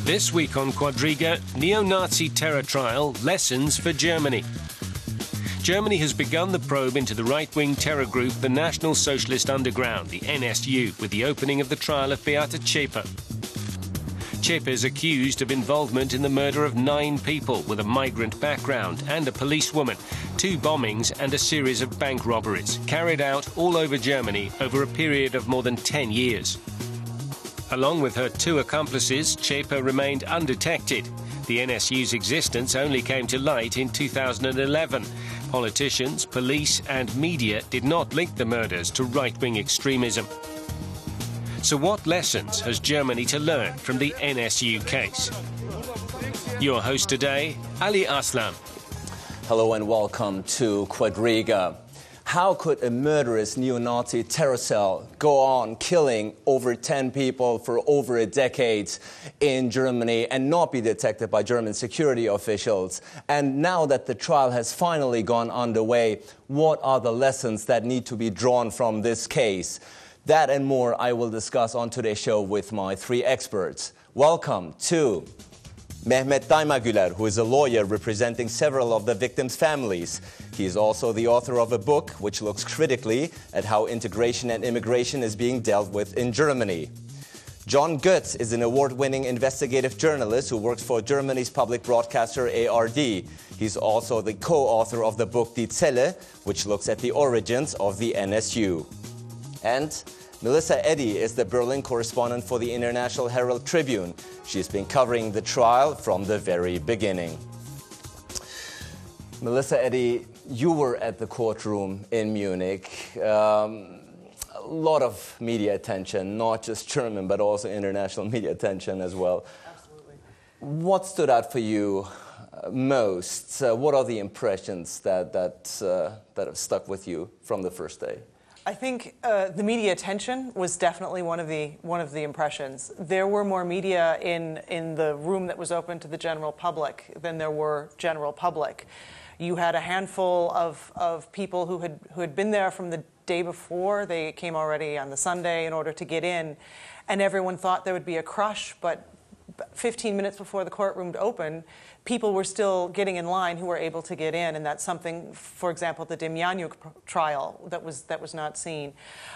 This week on Quadriga, neo-Nazi terror trial, lessons for Germany. Germany has begun the probe into the right-wing terror group, the National Socialist Underground, the NSU, with the opening of the trial of Beate Zschäpe. Zschäpe is accused of involvement in the murder of 9 people with a migrant background and a policewoman, 2 bombings and a series of bank robberies, carried out all over Germany over a period of more than 10 years. Along with her 2 accomplices, Zschäpe remained undetected. The NSU's existence only came to light in 2011. Politicians, police and media did not link the murders to right-wing extremism. So what lessons has Germany to learn from the NSU case? Your host today, Ali Aslam. Hello and welcome to Quadriga. How could a murderous neo-Nazi terror cell go on killing over 10 people for over a decade in Germany and not be detected by German security officials? And now that the trial has finally gone underway, what are the lessons that need to be drawn from this case? That and more I will discuss on today's show with my 3 experts. Welcome to Mehmet Daimagüler, who is a lawyer representing several of the victims' families. He is also the author of a book which looks critically at how integration and immigration is being dealt with in Germany. John Götz is an award-winning investigative journalist who works for Germany's public broadcaster ARD. He's also the co-author of the book Die Zelle, which looks at the origins of the NSU. And Melissa Eddy is the Berlin correspondent for the International Herald Tribune. She's been covering the trial from the very beginning. Melissa Eddy, you were at the courtroom in Munich. A lot of media attention, not just German, but also international media attention as well. Absolutely. What stood out for you most? What are the impressions that have stuck with you from the first day? I think the media attention was definitely one of the impressions. There were more media in the room that was open to the general public than there were general public. You had a handful of people who had been there from the day before. They came already on the Sunday in order to get in, and everyone thought there would be a crush, but 15 minutes before the courtroom opened, people were still getting in line who were able to get in, and that's something, for example, the Demjanjuk trial that was not seen.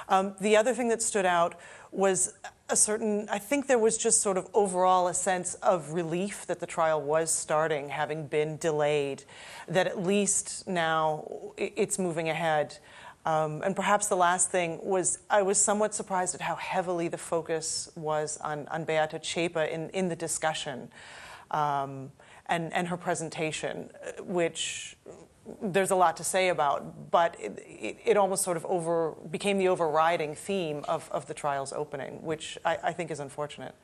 The other thing that stood out was I think there was just sort of overall a sense of relief that the trial was starting, having been delayed, that at least now it's moving ahead. And perhaps the last thing was I was somewhat surprised at how heavily the focus was on Beate Zschäpe in the discussion and her presentation, which there's a lot to say about, but it almost sort of became the overriding theme of the trial's opening, which I think is unfortunate.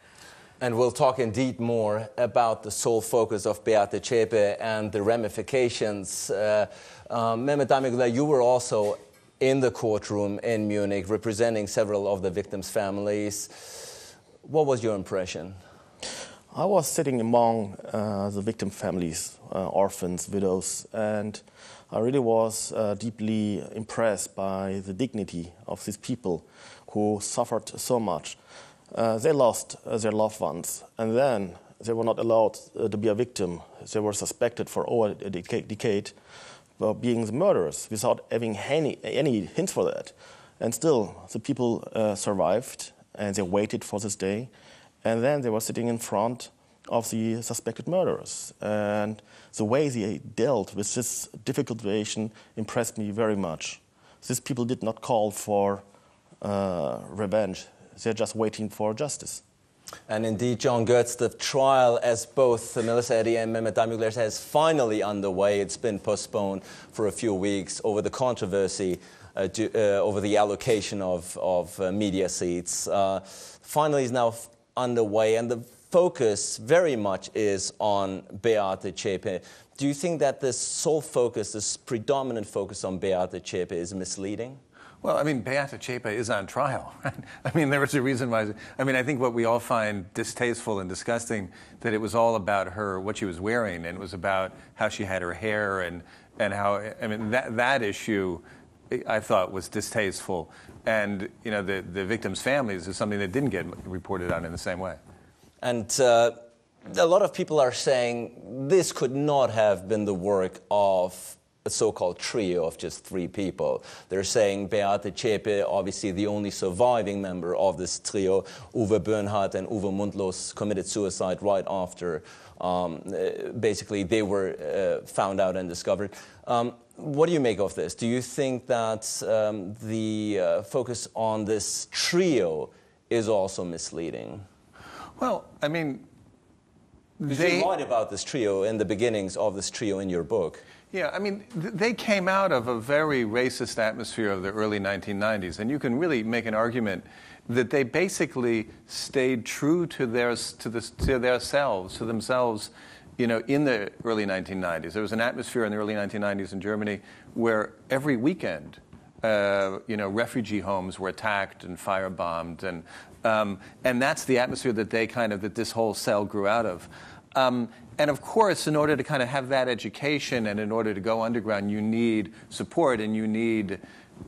And we'll talk indeed more about the sole focus of Beate Zschäpe and the ramifications. Mehmet Daimagüler, you were also in the courtroom in Munich, representing several of the victims' families. What was your impression? I was sitting among the victim families, orphans, widows, and I really was deeply impressed by the dignity of these people who suffered so much. They lost their loved ones, and then they were not allowed to be a victim. They were suspected for over a decade of being the murderers without having any hints for that. And still, the people survived, and they waited for this day. And then they were sitting in front of the suspected murderers. And the way they dealt with this difficult situation impressed me very much. These people did not call for revenge. They're just waiting for justice. And indeed, John Götz, the trial, as both Melissa Eddy and Mehmet Daimagüler said, is finally underway. It's been postponed for a few weeks over the controversy over the allocation of media seats. Finally is now underway, and the focus very much is on Beate Zschäpe. Do you think that this sole focus, this predominant focus on Beate Zschäpe is misleading? Well, I mean, Beate Zschäpe is on trial, right? I mean, there was a reason why. I mean, I think what we all find distasteful and disgusting, that it was all about her, what she was wearing, and it was about how she had her hair and how, I mean, that issue I thought was distasteful. And, you know, the victims' families is something that didn't get reported on in the same way. And A lot of people are saying this could not have been the work of a so-called trio of just 3 people. They're saying Beate Zschäpe, obviously the only surviving member of this trio, Uwe Bernhardt and Uwe Mundlos, committed suicide right after basically they were found out and discovered. What do you make of this? Do you think that the focus on this trio is also misleading? Well, I mean, you write about this trio in the beginnings of this trio in your book. Yeah, I mean, they came out of a very racist atmosphere of the early 1990s, and you can really make an argument that they basically stayed true to themselves, you know, in the early 1990s. There was an atmosphere in the early 1990s in Germany where every weekend, you know, refugee homes were attacked and firebombed, and that's the atmosphere that that this whole cell grew out of. And of course, in order to kind of have that education and in order to go underground, you need support and you need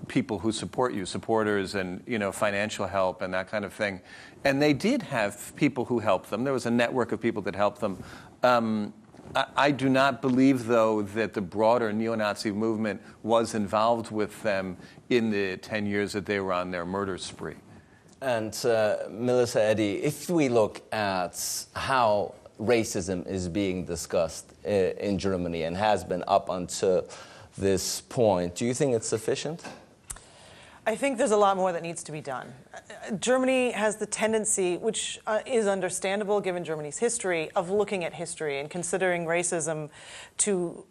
people who support you, supporters and, you know, financial help and that kind of thing. And they did have people who helped them. There was a network of people that helped them. I do not believe, though, that the broader neo-Nazi movement was involved with them in the 10 years that they were on their murder spree. And Melissa Eddy, if we look at how racism is being discussed in Germany and has been up until this point, do you think it's sufficient? I think there's a lot more that needs to be done. Germany has the tendency, which is understandable given Germany's history, of looking at history and considering racism to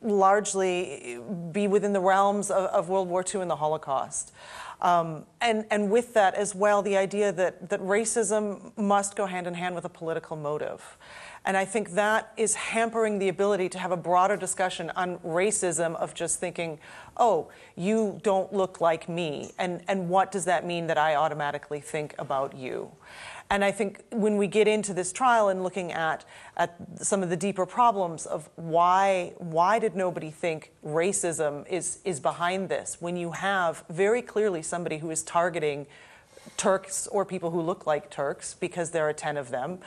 largely be within the realms of World War II and the Holocaust. And with that as well, the idea that racism must go hand in hand with a political motive. And I think that is hampering the ability to have a broader discussion on racism of just thinking, oh, you don't look like me, and what does that mean that I automatically think about you? And I think when we get into this trial and looking at some of the deeper problems of why did nobody think racism is behind this, when you have very clearly somebody who is targeting Turks or people who look like Turks, because there are 10 of them,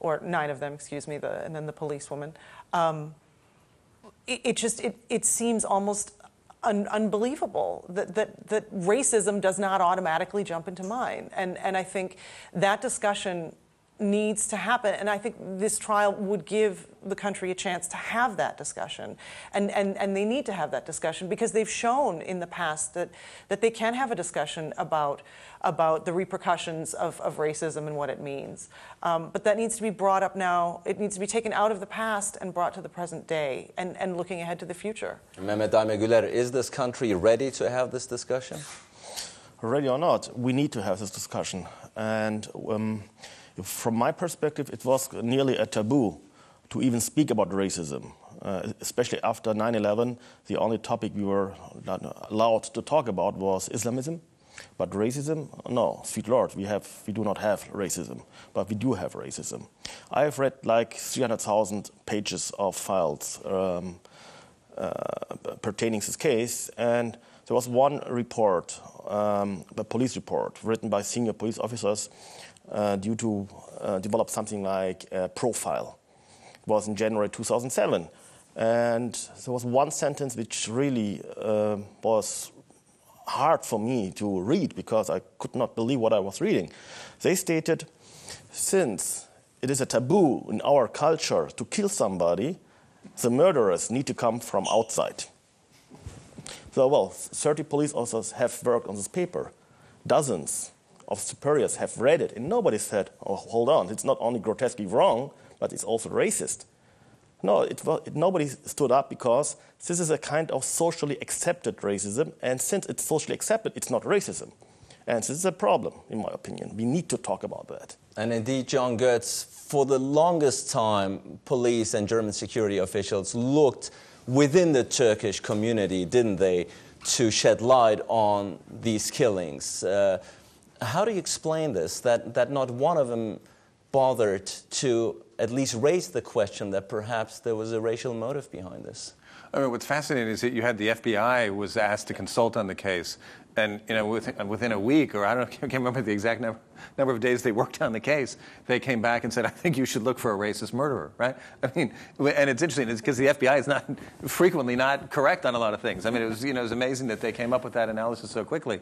or 9 of them, excuse me, and then the policewoman. It seems almost unbelievable that racism does not automatically jump into mind. And I think that discussion needs to happen. And I think this trial would give the country a chance to have that discussion. And they need to have that discussion because they've shown in the past that they can have a discussion about the repercussions of racism and what it means. But that needs to be brought up now. It needs to be taken out of the past and brought to the present day and looking ahead to the future. Mehmet Güler, is this country ready to have this discussion? Ready or not, we need to have this discussion. And from my perspective, it was nearly a taboo to even speak about racism, especially after 9/11. The only topic we were not allowed to talk about was Islamism. But racism, no, sweet Lord, we do not have racism, but we do have racism. I have read like 300,000 pages of files pertaining to this case, and there was one report, a police report, written by senior police officers due to develop something like a profile. It was in January 2007. And there was one sentence which really was hard for me to read because I could not believe what I was reading. They stated, since it is a taboo in our culture to kill somebody, the murderers need to come from outside. So, 30 police officers have worked on this paper. Dozens of superiors have read it, and nobody said, oh, hold on, it's not only grotesquely wrong, but it's also racist. No, nobody stood up because this is a kind of socially accepted racism, and since it's socially accepted, it's not racism. And this is a problem, in my opinion. We need to talk about that. And indeed, John Goetz, for the longest time, police and German security officials looked within the Turkish community, didn't they, to shed light on these killings. How do you explain this, that not one of them bothered to at least raise the question that perhaps there was a racial motive behind this? I mean, what's fascinating is that you had the FBI was asked to consult on the case, And within a week, or I can't remember the exact number of days they worked on the case, they came back and said, I think you should look for a racist murderer, right? I mean, and it's interesting, it's because the FBI is not frequently not correct on a lot of things. I mean, it was amazing that they came up with that analysis so quickly.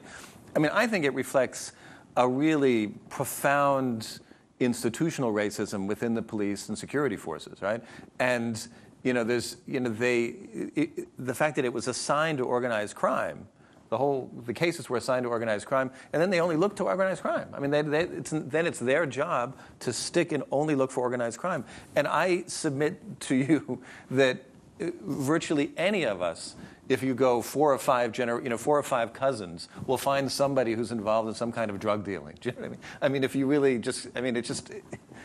I mean, I think it reflects a really profound institutional racism within the police and security forces, right? And the fact that it was assigned to organized crime. The cases were assigned to organized crime, and then they only look to organized crime. I mean, then it's their job to stick and only look for organized crime. And I submit to you that virtually any of us, if you go 4 or 5 cousins, will find somebody who's involved in some kind of drug dealing. Do you know what I mean? I mean, if you really it's just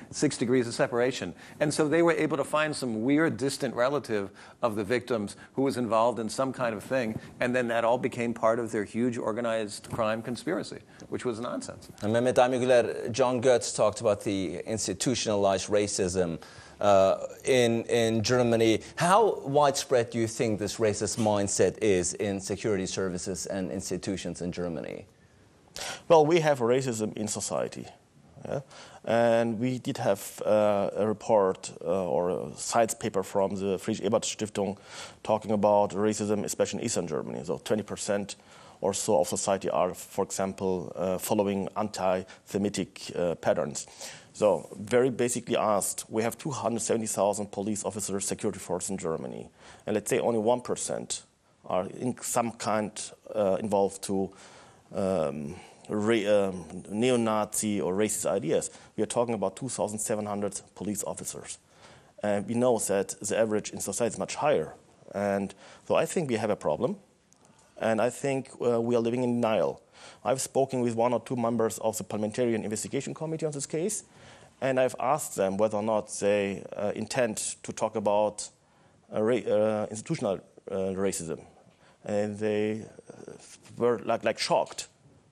6 degrees of separation. And so they were able to find some weird, distant relative of the victims who was involved in some kind of thing, and then that all became part of their huge organized crime conspiracy, which was nonsense. And Mehmet Demirgüler, John Götz talked about the institutionalized racism in Germany. How widespread do you think this racist mindset is in security services and institutions in Germany? Well, we have racism in society. Yeah? And we did have a report or a science paper from the Friedrich-Ebert-Stiftung talking about racism, especially in Eastern Germany. So 20% or so of society are, for example, following anti-Semitic patterns. So very basically asked, we have 270,000 police officers, security force in Germany. And let's say only 1% are in some kind involved to neo-Nazi or racist ideas. We are talking about 2,700 police officers. And we know that the average in society is much higher. And so I think we have a problem. And I think we are living in denial. I've spoken with 1 or 2 members of the Parliamentary Investigation Committee on this case, and I've asked them whether or not they intend to talk about institutional racism. And they were like shocked.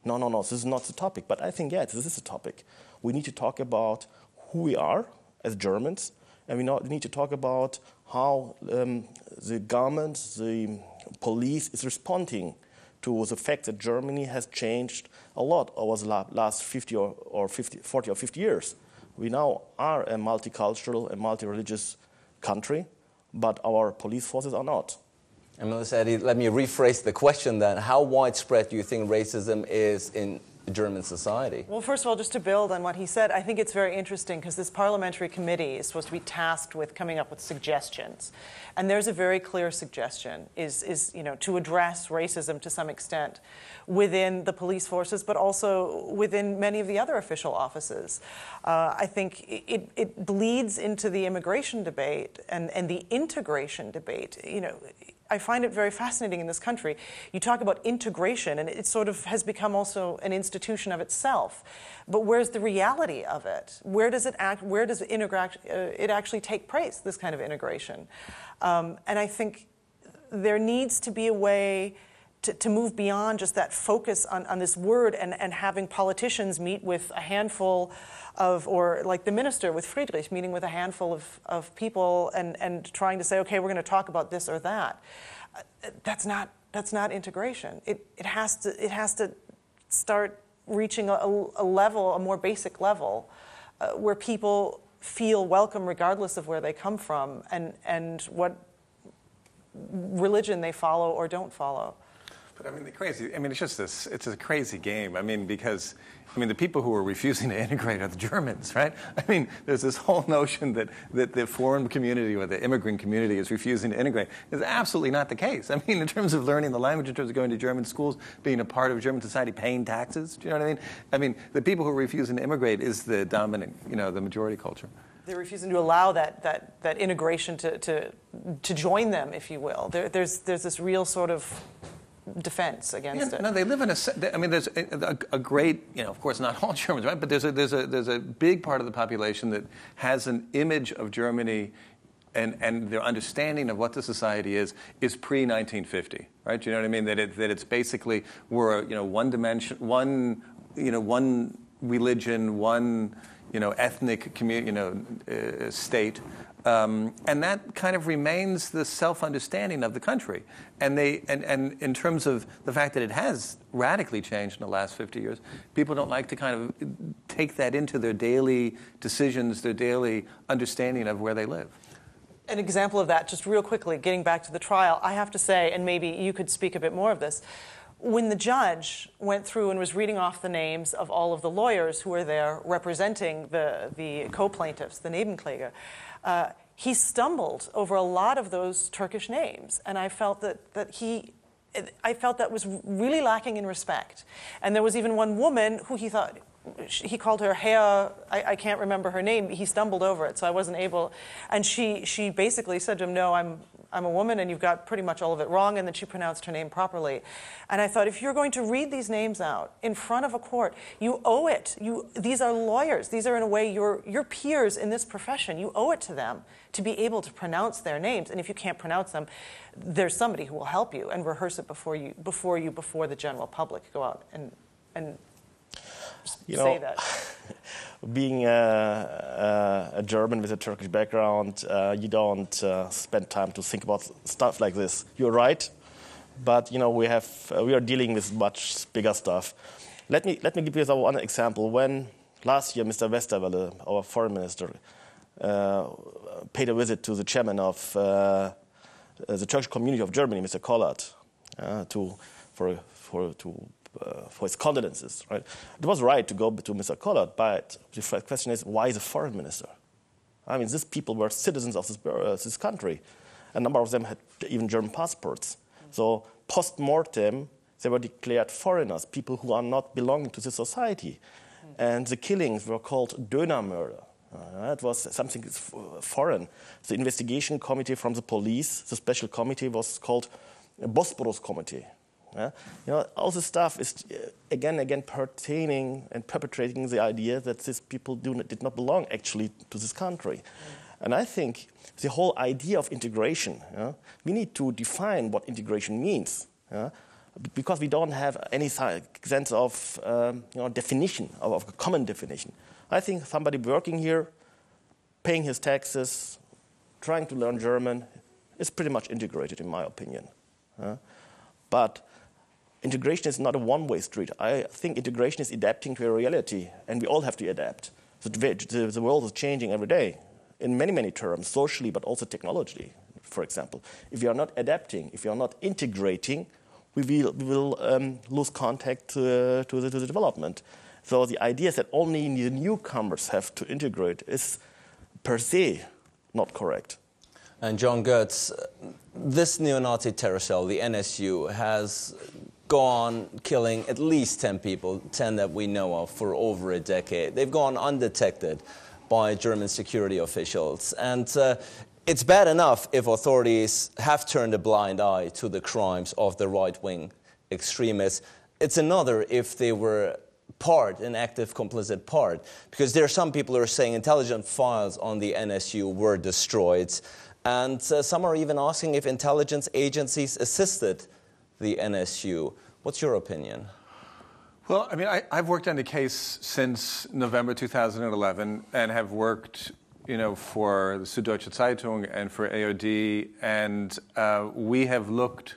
No, this is not the topic. But I think, yes, this is the topic. We need to talk about who we are as Germans, and we need to talk about how the government, the police is responding to the fact that Germany has changed a lot over the last 40 or 50 years. We now are a multicultural and multi-religious country, but our police forces are not. And Melissa, let me rephrase the question then. How widespread do you think racism is in German society? Well, first of all, just to build on what he said, I think it's very interesting because this parliamentary committee is supposed to be tasked with coming up with suggestions. And there's a very clear suggestion is to address racism to some extent within the police forces, but also within many of the other official offices. I think it bleeds into the immigration debate and the integration debate. I find it very fascinating in this country. You talk about integration, and it sort of has become also an institution of itself. But where's the reality of it? Where does it actually take place, this kind of integration? And I think there needs to be a way to move beyond just that focus on this word and having politicians meet with a handful of, or like the minister with Friedrich, meeting with a handful of people and trying to say, okay, we're going to talk about this or that. That's not integration. It has to start reaching a level, a more basic level, where people feel welcome regardless of where they come from and what religion they follow or don't follow. But I mean, it's a crazy game. I mean, because, the people who are refusing to integrate are the Germans, right? I mean, there's this whole notion that the foreign community or the immigrant community is refusing to integrate. It's absolutely not the case. I mean, in terms of learning the language, in terms of going to German schools, being a part of German society, paying taxes, do you know what I mean? I mean, the people who are refusing to immigrate is the dominant, the majority culture. They're refusing to allow that integration to join them, if you will. There's this real sort of defense against it. No, they live in there's a great, of course not all Germans, right? But there's a big part of the population that has an image of Germany and their understanding of what the society is pre-1950, right? You know what I mean? That it's basically we're one dimension, one religion, one ethnic community, state. And that kind of remains the self-understanding of the country. And in terms of the fact that it has radically changed in the last 50 years, people don't like to kind of take that into their daily decisions, their daily understanding of where they live. An example of that, just real quickly, getting back to the trial, I have to say, and maybe you could speak a bit more of this, when the judge went through and was reading off the names of all of the lawyers who were there representing the co-plaintiffs, the Nebenkläger, he stumbled over a lot of those Turkish names, and I felt that was really lacking in respect. And there was even one woman who he called her Herr, I can't remember her name. He stumbled over it, so I wasn't able. And she basically said to him, "No, I'm a woman, and you've got pretty much all of it wrong." And then she pronounced her name properly. And I thought, if you're going to read these names out in front of a court, you owe it. These are lawyers. These are, in a way, your peers in this profession. You owe it to them to be able to pronounce their names. And if you can't pronounce them, there's somebody who will help you and rehearse it before the general public go out and say that. Being a German with a Turkish background, you don't spend time to think about stuff like this. You're right, but we are dealing with much bigger stuff. Let me give you one example. When last year Mr. Westerwelle, our foreign minister, paid a visit to the chairman of the Turkish community of Germany, Mr. Kollert, for his condolences, right? It was right to go to Mr. Kollert, but the first question is, why the foreign minister? I mean, these people were citizens of this country. A number of them had even German passports. So post-mortem, they were declared foreigners, people who are not belonging to the society. And the killings were called Döner murder. It was something foreign. The investigation committee from the police, the special committee, was called Bosporus Committee. All this stuff is again pertaining and perpetrating the idea that these people did not belong actually to this country. And I think the whole idea of integration, we need to define what integration means, because we don't have any sense of definition, of a common definition. I think somebody working here, paying his taxes, trying to learn German, is pretty much integrated, in my opinion. But integration is not a one-way street. I think integration is adapting to a reality, and we all have to adapt. The world is changing every day in many, many terms, socially, but also technologically, for example. If we are not adapting, if we are not integrating, we will lose contact to the development. So the idea that only the newcomers have to integrate is per se not correct. And John Goetz, this neo-Nazi terror cell, the NSU, has gone killing at least 10 people, 10 that we know of, for over a decade. They've gone undetected by German security officials. And it's bad enough if authorities have turned a blind eye to the crimes of the right-wing extremists. It's another if they were an active complicit part, because there are some people who are saying intelligence files on the NSU were destroyed. And some are even asking if intelligence agencies assisted the NSU. What's your opinion? Well, I mean, I've worked on the case since November 2011 and have worked, for the Süddeutsche Zeitung and for AOD, and we have looked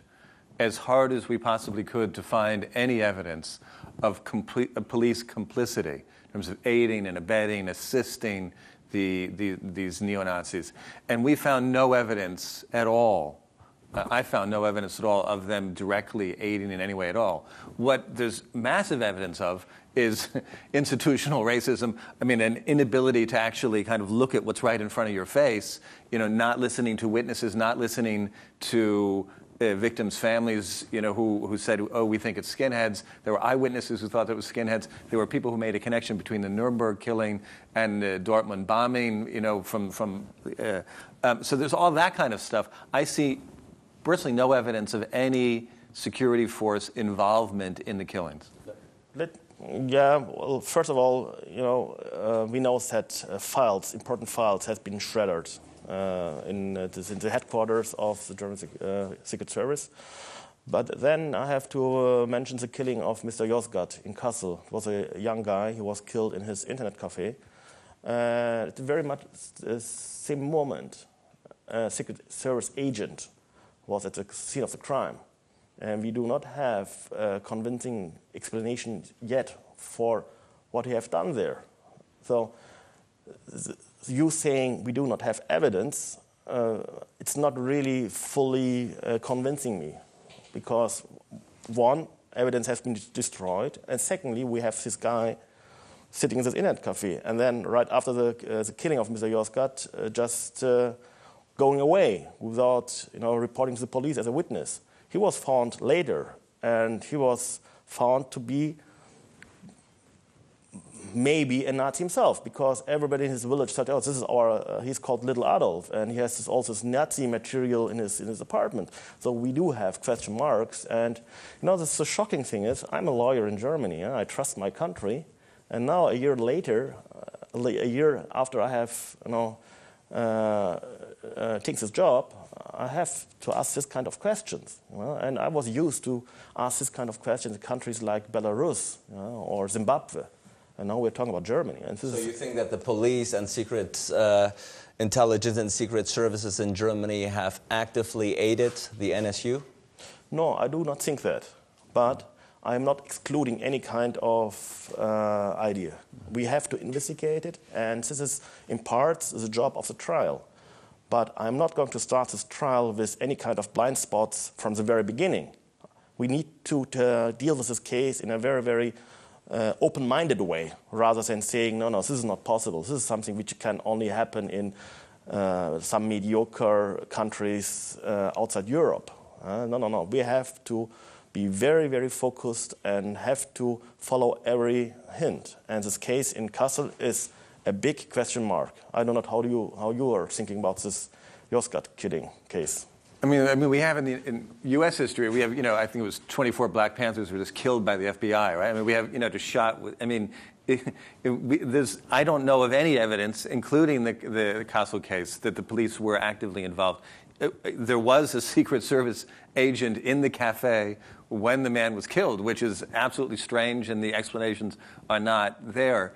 as hard as we possibly could to find any evidence of police complicity in terms of aiding and abetting, assisting these neo-Nazis. And we found no evidence at all. I found no evidence at all of them directly aiding in any way at all. What there's massive evidence of is institutional racism. I mean, an inability to actually kind of look at what's right in front of your face, not listening to witnesses, not listening to victims' families, who said, oh, we think it's skinheads. There were eyewitnesses who thought it was skinheads. There were people who made a connection between the Nuremberg killing and the Dortmund bombing, so there's all that kind of stuff. I see personally no evidence of any security force involvement in the killings. Well, first of all, we know that important files have been shredded in the headquarters of the German Secret Service. But then I have to mention the killing of Mr. Yozgat in Kassel. It was a young guy who was killed in his internet cafe. At very much the same moment, a Secret Service agent was at the scene of the crime. And we do not have a convincing explanation yet for what he has done there. So you saying we do not have evidence, it's not really fully convincing me. Because one, evidence has been destroyed, and secondly, we have this guy sitting in this internet cafe, and then right after the killing of Mr. Yozgat, just going away without reporting to the police as a witness. He was found later, and he was found to be maybe a Nazi himself, because everybody in his village said, "Oh, this is he's called Little Adolf, and he has also this Nazi material in his apartment." So we do have question marks, and the shocking thing is, I'm a lawyer in Germany. I trust my country, and now a year later, a year after I have taken this job, I have to ask this kind of questions. And I was used to ask this kind of questions in countries like Belarus or Zimbabwe. And now we're talking about Germany. And so you think that the police and secret intelligence and secret services in Germany have actively aided the NSU? No, I do not think that. But I'm not excluding any kind of idea. We have to investigate it, and this is, in part, the job of the trial. But I'm not going to start this trial with any kind of blind spots from the very beginning. We need to deal with this case in a very, very open-minded way, rather than saying, no, this is not possible. This is something which can only happen in some mediocre countries outside Europe. No. We have to be very, very focused and have to follow every hint. And this case in Kassel is a big question mark. I don't know how you are thinking about this Yozgat killing case. I mean, we have in U.S. history, we have, I think it was 24 Black Panthers were just killed by the FBI, right? I mean, we have, just shot with, I don't know of any evidence, including the Kassel case, that the police were actively involved. There was a Secret Service agent in the cafe when the man was killed, which is absolutely strange, and the explanations are not there.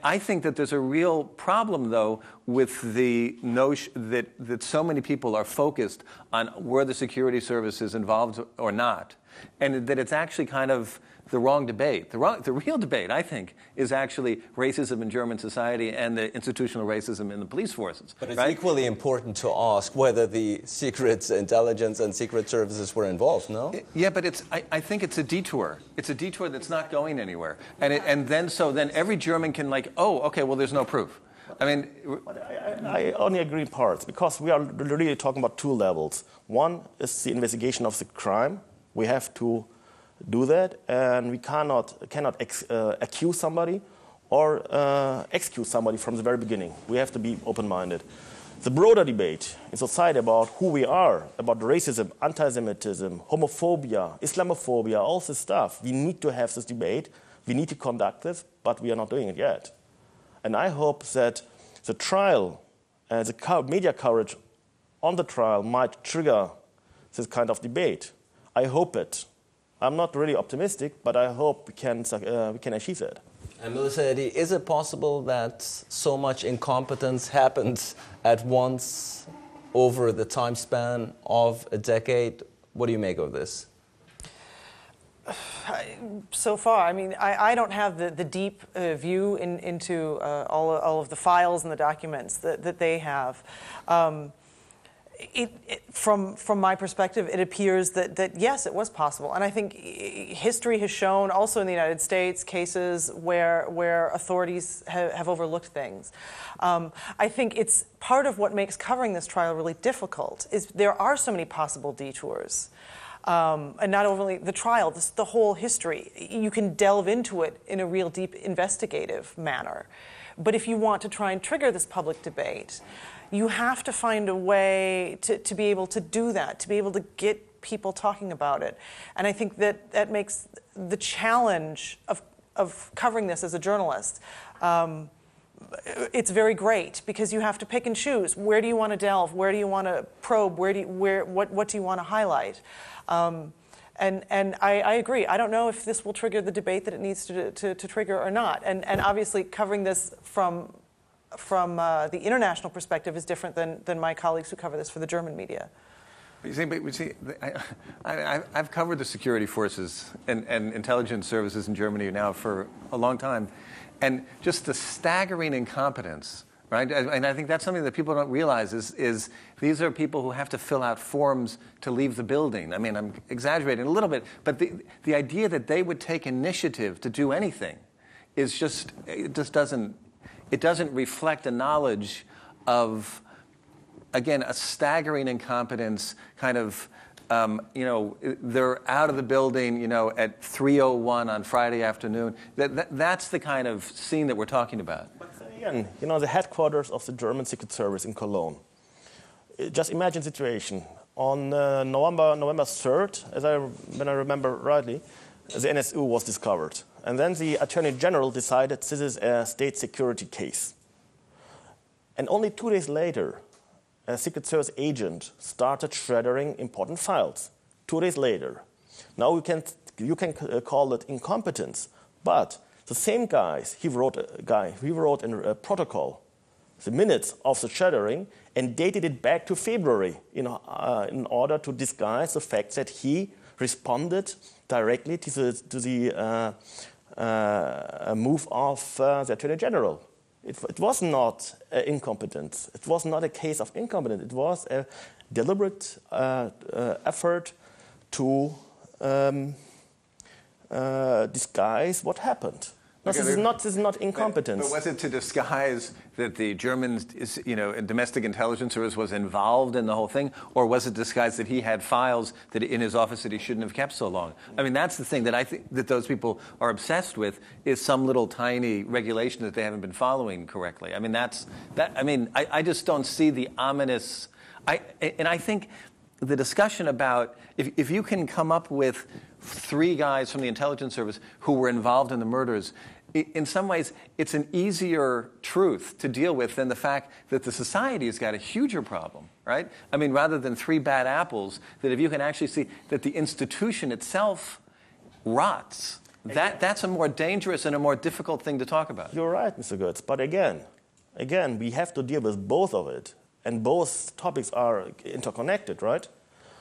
I think that there's a real problem, though, with the notion that so many people are focused on were the security services involved or not, and that it's actually kind of the wrong debate. The real debate, I think, is actually racism in German society and the institutional racism in the police forces. But it's equally important to ask whether the secret intelligence and secret services were involved, no? Yeah, but I think it's a detour. It's a detour that's not going anywhere. And then every German can oh, okay, well, there's no proof. I only agree in parts, because we are really talking about two levels. One is the investigation of the crime. We have to do that, and we cannot accuse somebody or excuse somebody from the very beginning. We have to be open-minded. The broader debate in society about who we are, about racism, anti-Semitism, homophobia, Islamophobia, all this stuff, we need to have this debate. We need to conduct this, but we are not doing it yet. And I hope that the trial and the media coverage on the trial might trigger this kind of debate. I hope it. I'm not really optimistic, but I hope we can achieve it. And Melissa Eddy, is it possible that so much incompetence happened at once over the time span of a decade? What do you make of this? So far, I don't have the deep view into all of the files and the documents that they have. From my perspective, it appears that yes, it was possible. And I think history has shown, also in the United States, cases where authorities have overlooked things. I think it's part of what makes covering this trial really difficult is there are so many possible detours. And not only the trial, the whole history. You can delve into it in a real deep investigative manner. But if you want to try and trigger this public debate, you have to find a way to be able to do that, to be able to get people talking about it. And I think that makes the challenge of covering this as a journalist, it's very great, because you have to pick and choose. Where do you want to delve? Where do you want to probe? What do you want to highlight? And I agree. I don't know if this will trigger the debate that it needs to trigger or not. And obviously covering this from the international perspective is different than my colleagues who cover this for the German media. I've covered the security forces and intelligence services in Germany now for a long time, and just the staggering incompetence, right? And I think that's something that people don't realize is these are people who have to fill out forms to leave the building. I mean, I'm exaggerating a little bit, but the idea that they would take initiative to do anything is it doesn't reflect a knowledge of, again, a staggering incompetence, kind of, they're out of the building, at 3:01 on Friday afternoon. That's the kind of scene that we're talking about. But then again, the headquarters of the German Secret Service in Cologne. Just imagine the situation. On November 3rd, when I remember rightly, the NSU was discovered. And then the Attorney General decided this is a state security case. And only 2 days later, a Secret Service agent started shredding important files. 2 days later. Now you can call it incompetence, but the same guys, he wrote in a protocol the minutes of the shredding and dated it back to February in order to disguise the fact that he responded directly to the move of the Attorney General. It was not incompetence. It was not a case of incompetence. It was a deliberate effort to disguise what happened. No, Okay, this is not incompetence. But was it to disguise that the German, domestic intelligence service was involved in the whole thing, or was it disguised that he had files that in his office that he shouldn't have kept so long? I mean, that's the thing that I think that those people are obsessed with, is some little tiny regulation that they haven't been following correctly. I mean, I just don't see the ominous. And I think the discussion about if you can come up with 3 guys from the intelligence service who were involved in the murders, in some ways, it's an easier truth to deal with than the fact that the society has got a huger problem, right? I mean, rather than 3 bad apples, that if you can actually see that the institution itself rots, that's a more dangerous and a more difficult thing to talk about. You're right, Mr. Goetz. But again, we have to deal with both of it. And both topics are interconnected, right?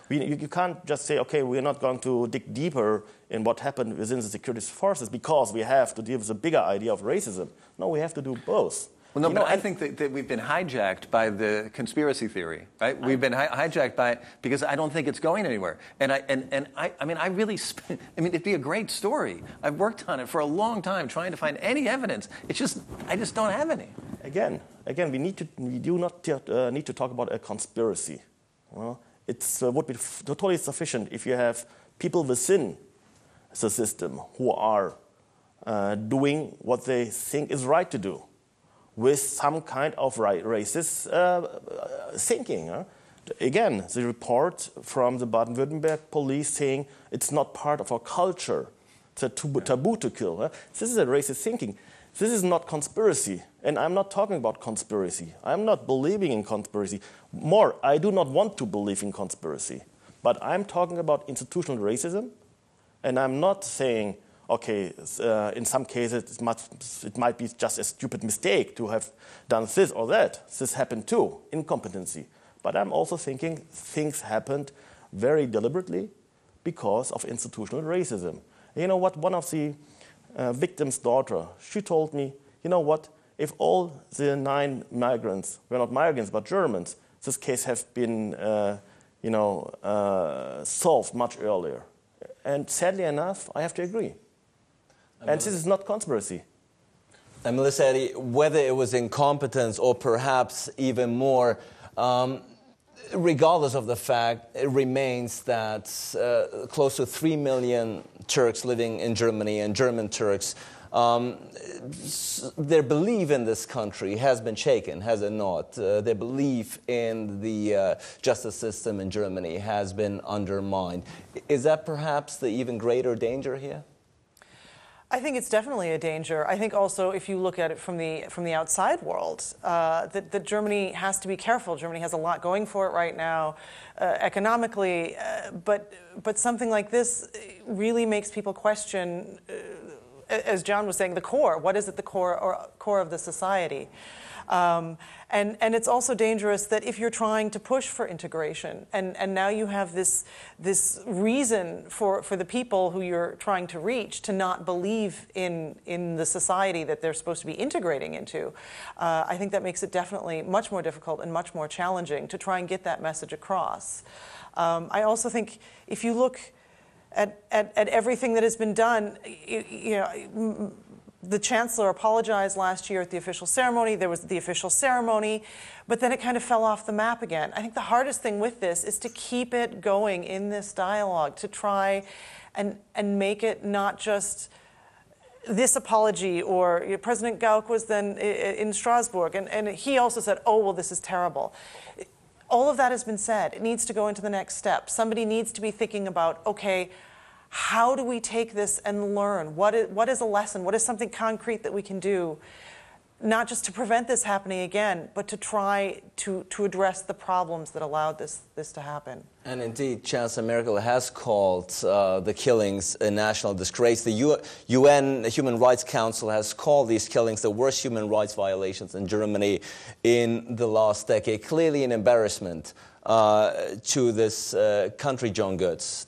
You can't just say, okay, we're not going to dig deeper in what happened within the security forces because we have to deal with the bigger idea of racism. No, we have to do both. Well, no, but I think that we've been hijacked by the conspiracy theory, right? We've been hijacked by it because I don't think it's going anywhere. And I really, it'd be a great story. I've worked on it for a long time trying to find any evidence. I just don't have any. Again, we do not need to talk about a conspiracy. Well, it would be totally sufficient if you have people within the system who are doing what they think is right to do, with some kind of racist thinking. Again, the report from the Baden-Württemberg police saying it's not part of our culture, it's a taboo to kill. This is a racist thinking. This is not conspiracy, and I'm not talking about conspiracy. I'm not believing in conspiracy. More, I do not want to believe in conspiracy. But I'm talking about institutional racism, and I'm not saying, okay, in some cases it might be just a stupid mistake to have done this or that. This happened too, incompetency. But I'm also thinking things happened very deliberately because of institutional racism. You know what? One of the victim's daughter, she told me, you know what? If all the 9 migrants were not migrants but Germans, this case have been, solved much earlier. And sadly enough, I have to agree. And this is not conspiracy. And Melissa, whether it was incompetence or perhaps even more, regardless of the fact, it remains that close to 3 million Turks living in Germany and German Turks, their belief in this country has been shaken, has it not? Their belief in the justice system in Germany has been undermined. Is that perhaps the even greater danger here? I think it's definitely a danger. I think also if you look at it from the outside world, that Germany has to be careful. Germany has a lot going for it right now, economically, but something like this really makes people question as John was saying, the core. What is at the core of the society? And it's also dangerous that if you're trying to push for integration, and now you have this reason for the people who you're trying to reach to not believe in the society that they're supposed to be integrating into, I think that makes it definitely much more difficult and much more challenging to try and get that message across. I also think if you look at everything that has been done, the Chancellor apologized last year at the official ceremony. There was the official ceremony, but then it kind of fell off the map again. I think the hardest thing with this is to keep it going in this dialogue, to try and make it not just this apology, or President Gauck was then in Strasbourg, and he also said, oh, well, this is terrible. All of that has been said. It needs to go into the next step. Somebody needs to be thinking about, okay, how do we take this and learn? What is a lesson? What is something concrete that we can do, not just to prevent this happening again, but to try to address the problems that allowed this to happen? And indeed, Chancellor Merkel has called the killings a national disgrace. The UN Human Rights Council has called these killings the worst human rights violations in Germany in the last decade. Clearly an embarrassment to this country, John Goods.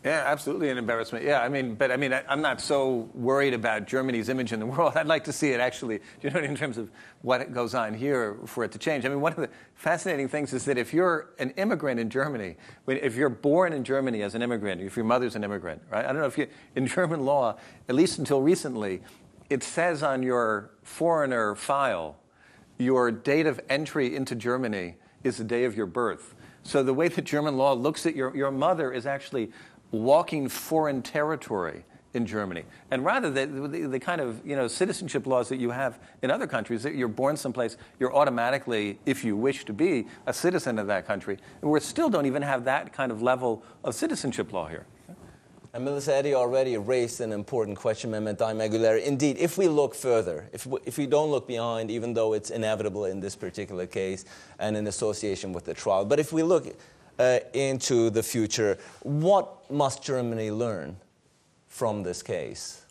Yeah, absolutely an embarrassment. Yeah, I'm not so worried about Germany's image in the world. I'd like to see it actually, in terms of what goes on here for it to change. I mean, one of the fascinating things is that if you're an immigrant in Germany, if you're born in Germany as an immigrant, if your mother's an immigrant, right? I don't know if in German law, at least until recently, it says on your foreigner file, your date of entry into Germany is the day of your birth. So the way that German law looks at your mother is actually walking foreign territory in Germany. And rather the kind of citizenship laws that you have in other countries, that you're born someplace, you're automatically, if you wish to be, a citizen of that country. And we still don't even have that kind of level of citizenship law here. And Melissa Eddy already raised an important question, Mehmet Daimegüler. Indeed, if we look further, if we don't look behind, even though it's inevitable in this particular case and in association with the trial, but if we look into the future, what must Germany learn from this case?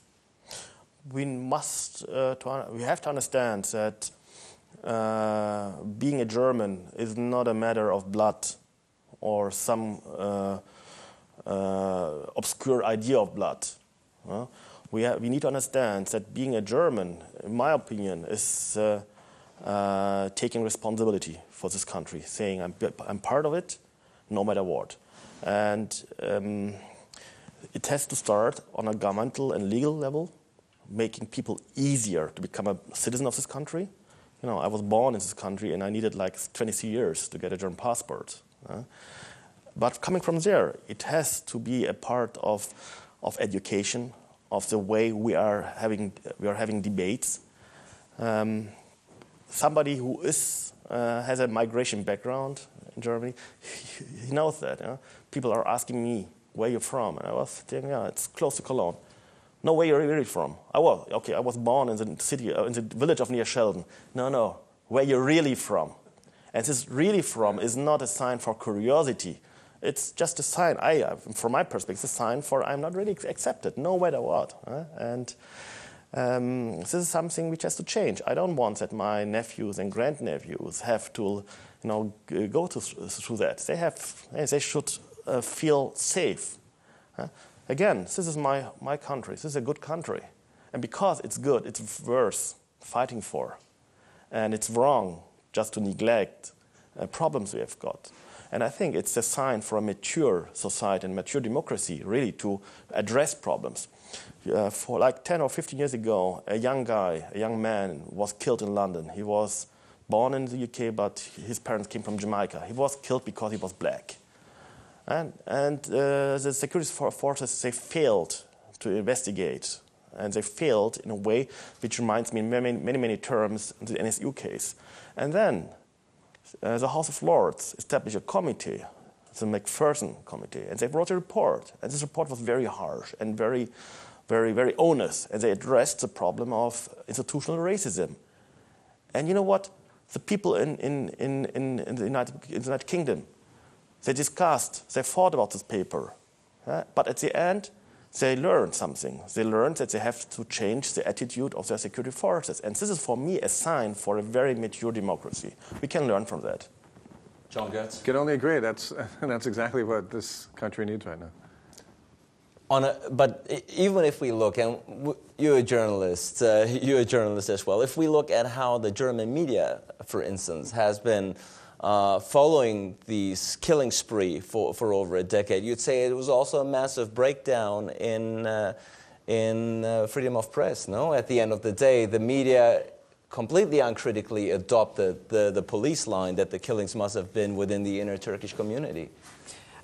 We have to understand that being a German is not a matter of blood or some obscure idea of blood. We need to understand that being a German, in my opinion, is taking responsibility for this country, saying I'm part of it, no matter what. And it has to start on a governmental and legal level, making people easier to become a citizen of this country. I was born in this country and I needed like 23 years to get a German passport. But coming from there, it has to be a part of education, of the way we are having debates. Somebody who has a migration background in Germany, he knows that. People are asking me, where you're from? And I was saying, it's close to Cologne. No, where you're really from? I was born in the city, in the village of near Sheldon. No, where you're really from? And this really from is not a sign for curiosity. It's just a sign, from my perspective, it's a sign for I'm not really accepted, no matter what. And this is something which has to change. I don't want that my nephews and grandnephews have to go through that. They should feel safe. Again, this is my country. This is a good country. And because it's good, it's worth fighting for. And it's wrong just to neglect problems we have got. And I think it's a sign for a mature society and mature democracy, really, to address problems. For like 10 or 15 years ago, a young man, was killed in London. He was born in the UK, but his parents came from Jamaica. He was killed because he was black. And the security forces, they failed to investigate. And they failed in a way which reminds me in many terms in the NSU case. And then the House of Lords established a committee, the Macpherson Committee, and they wrote a report. And this report was very harsh and very, very, very honest. And they addressed the problem of institutional racism. And you know what? The people in the United Kingdom, they discussed, they thought about this paper. But at the end, they learned something. They learned that they have to change the attitude of their security forces. And this is, for me, a sign for a very mature democracy. We can learn from that. John Goetz? Can only agree. That's exactly what this country needs right now. But even if we look, and you're a journalist as well, if we look at how the German media, for instance, has been following these killing spree for over a decade, you'd say it was also a massive breakdown in freedom of press, no? At the end of the day, the media completely uncritically adopted the police line that the killings must have been within the inner Turkish community.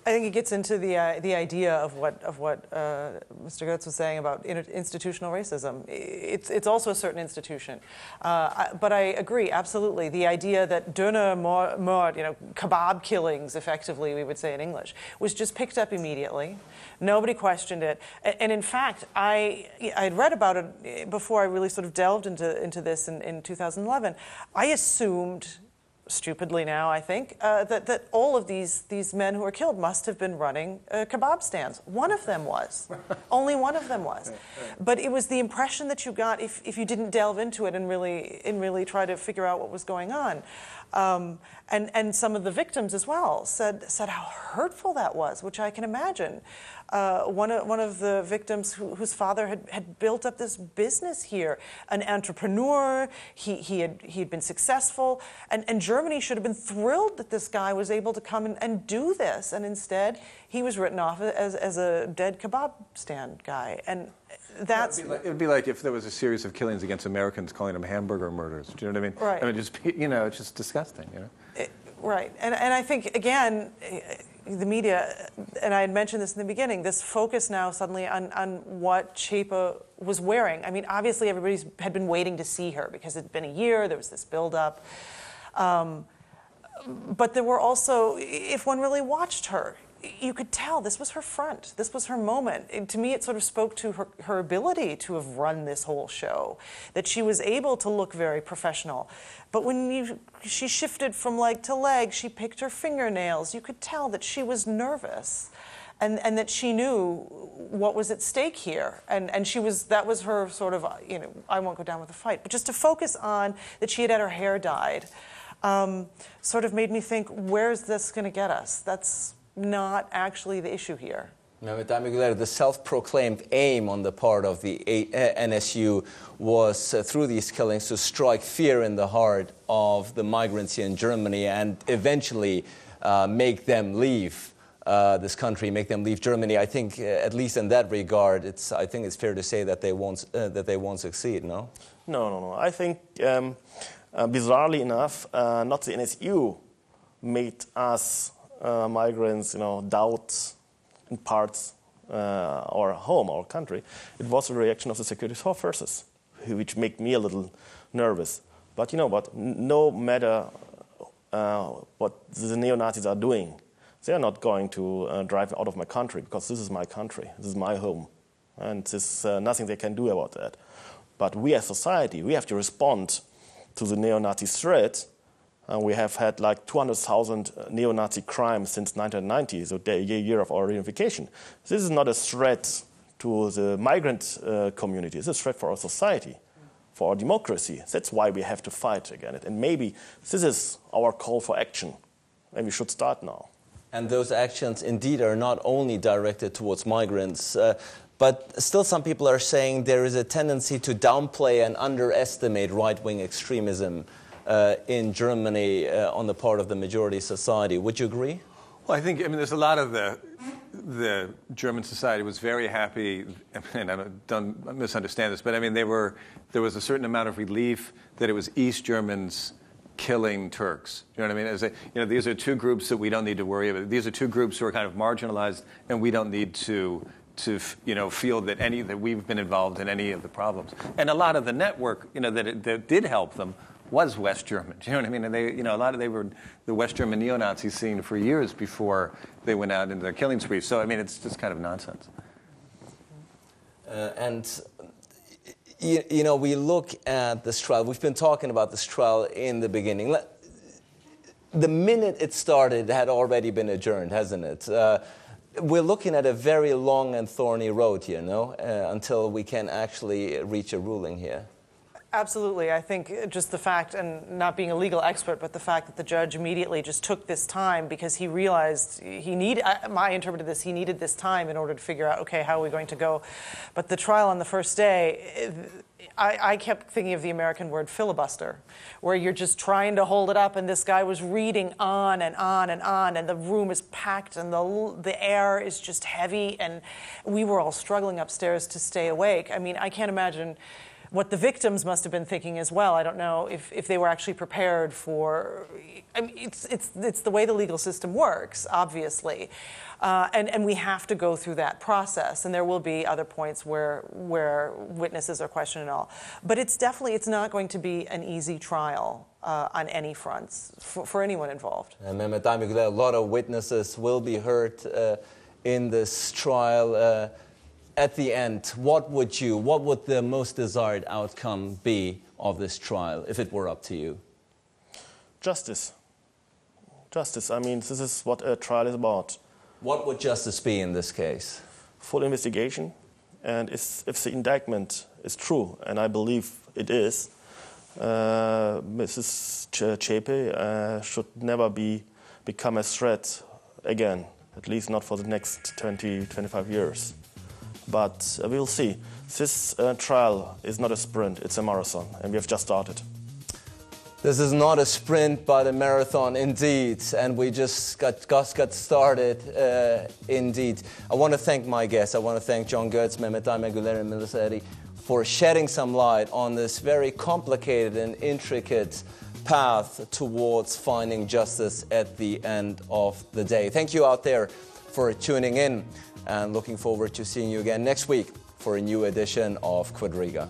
I think it gets into the idea of what Mr. Goetz was saying about institutional racism. It's also a certain institution, but I agree absolutely. The idea that Dönermord, kebab killings, effectively we would say in English, was just picked up immediately. Nobody questioned it, and in fact, I'd read about it before I really sort of delved into this in 2011. I assumed, stupidly now, I think, that all of these men who were killed must have been running kebab stands. One of them was. Only one of them was. But it was the impression that you got if you didn't delve into it and really try to figure out what was going on. And some of the victims as well said how hurtful that was, which I can imagine. One of the victims whose father had built up this business here, an entrepreneur, he'd been successful, and Germany should have been thrilled that this guy was able to come and do this, and instead he was written off as a dead kebab stand guy. And that's... It would be like if there was a series of killings against Americans calling them hamburger murders. Do you know what I mean? Right. I mean, it's just disgusting, Right. And I think, again, the media, and I had mentioned this in the beginning, this focus now suddenly on what Zschäpe was wearing. I mean, obviously everybody had been waiting to see her because it had been a year, there was this build-up. But there were also, if one really watched her, you could tell this was her front. This was her moment. And to me, it sort of spoke to her ability to have run this whole show, that she was able to look very professional. But when she shifted from leg to leg, she picked her fingernails. You could tell that she was nervous and that she knew what was at stake here. And that was her sort of, I won't go down with a fight, but just to focus on that she had her hair dyed sort of made me think, where's this going to get us? That's not actually the issue here. The self-proclaimed aim on the part of the NSU was, through these killings, to strike fear in the heart of the migrants here in Germany and eventually make them leave this country, make them leave Germany. I think, at least in that regard, I think it's fair to say that they won't succeed. No. No. I think, bizarrely enough, not the NSU made us migrants, doubt in parts our home, our country. It was a reaction of the security forces, which make me a little nervous. But you know what? No matter what the neo-Nazis are doing, they are not going to drive me out of my country, because this is my country, this is my home, and there's nothing they can do about that. But we as society, we have to respond to the neo-Nazi threat. We have had like 200,000 neo-Nazi crimes since 1990, so the year of our reunification. This is not a threat to the migrant community. It's a threat for our society, for our democracy. That's why we have to fight against it. And maybe this is our call for action, and we should start now. And those actions indeed are not only directed towards migrants, but still some people are saying there is a tendency to downplay and underestimate right-wing extremism in Germany on the part of the majority society. Would you agree? Well, I think, there's a lot of the German society was very happy, and I don't misunderstand this, but there was a certain amount of relief that it was East Germans killing Turks. You know what I mean? These are two groups that we don't need to worry about. These are two groups who are kind of marginalized, and we don't need to feel that we've been involved in any of the problems. And a lot of the network, that did help them was West German. Do you know what I mean? And they were the West German neo-Nazi scene for years before they went out into their killing spree. So it's just kind of nonsense. We look at this trial. We've been talking about this trial in the beginning. The minute it started, it had already been adjourned, hasn't it? we're looking at a very long and thorny road here, no? Until we can actually reach a ruling here. Absolutely. I think just the fact, and not being a legal expert, but the fact that the judge immediately just took this time because he realized he needed, I interpreted this, he needed this time in order to figure out, okay, how are we going to go? But the trial on the first day, I kept thinking of the American word filibuster, where you're just trying to hold it up, and this guy was reading on and on and on, and the room is packed, and the air is just heavy, and we were all struggling upstairs to stay awake. I mean, I can't imagine what the victims must have been thinking as well. I don't know if they were actually prepared for. I mean, it's the way the legal system works, obviously, and we have to go through that process. And there will be other points where witnesses are questioned and all. But it's not going to be an easy trial on any fronts for anyone involved. Mehmet Demirgüler, a lot of witnesses will be heard in this trial. At the end, what would the most desired outcome be of this trial, if it were up to you? Justice. Justice. I mean, this is what a trial is about. What would justice be in this case? Full investigation, and if the indictment is true, and I believe it is, Mrs. Zschäpe should never become a threat again, at least not for the next 20, 25 years. But we'll see. This trial is not a sprint, it's a marathon, and we have just started. This is not a sprint, but a marathon indeed, and we just got started indeed. I want to thank my guests. I want to thank John Goetz, Mehmet Demirgüler, and Melissa Eddy for shedding some light on this very complicated and intricate path towards finding justice at the end of the day. Thank you out there for tuning in, and looking forward to seeing you again next week for a new edition of Quadriga.